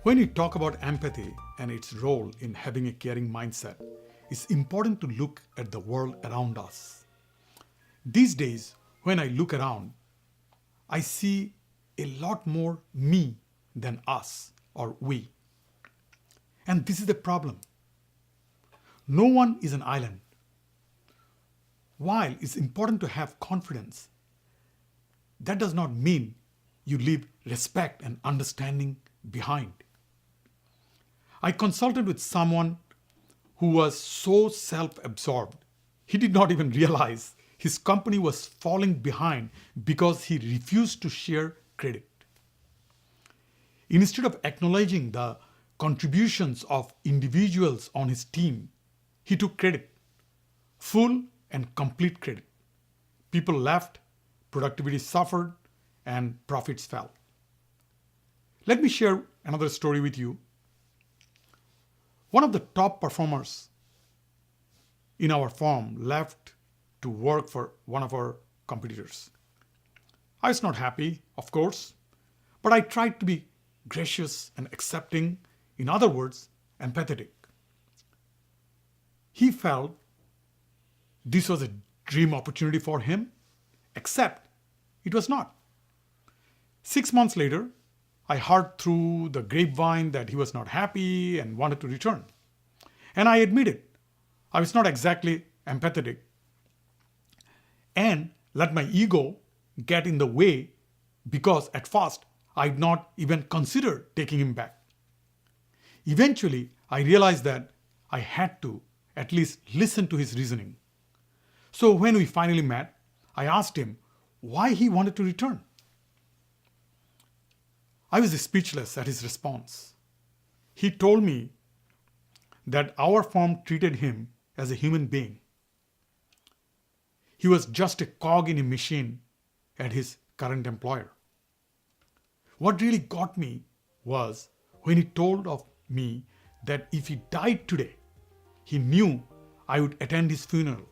When we talk about empathy and its role in having a caring mindset, it's important to look at the world around us. These days, when I look around, I see a lot more me than us or we. And this is the problem. No one is an island. While it's important to have confidence, that does not mean you leave respect and understanding behind. I consulted with someone who was so self-absorbed, he did not even realize his company was falling behind because he refused to share credit. Instead of acknowledging the contributions of individuals on his team, he took credit, full and complete credit. People left, productivity suffered, and profits fell. Let me share another story with you. One of the top performers in our firm left to work for one of our competitors. I was not happy, of course, but I tried to be gracious and accepting, in other words, empathetic. He felt this was a dream opportunity for him, except it was not. 6 months later, I heard through the grapevine that he was not happy and wanted to return. And I admitted I was not exactly empathetic and let my ego get in the way because at first I did not even consider taking him back. Eventually, I realized that I had to at least listen to his reasoning. So when we finally met, I asked him why he wanted to return. I was speechless at his response. He told me that our firm treated him as a human being. He was just a cog in a machine at his current employer. What really got me was when he told of me that if he died today, he knew I would attend his funeral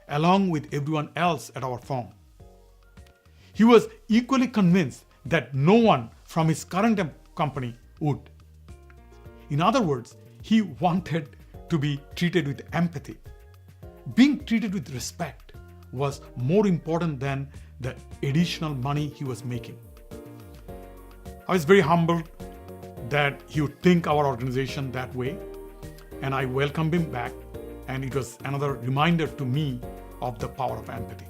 along with everyone else at our firm. He was equally convinced that no one from his current company would. In other words, he wanted to be treated with empathy. Being treated with respect was more important than the additional money he was making. I was very humbled that he would think our organization that way, and I welcomed him back, and it was another reminder to me of the power of empathy.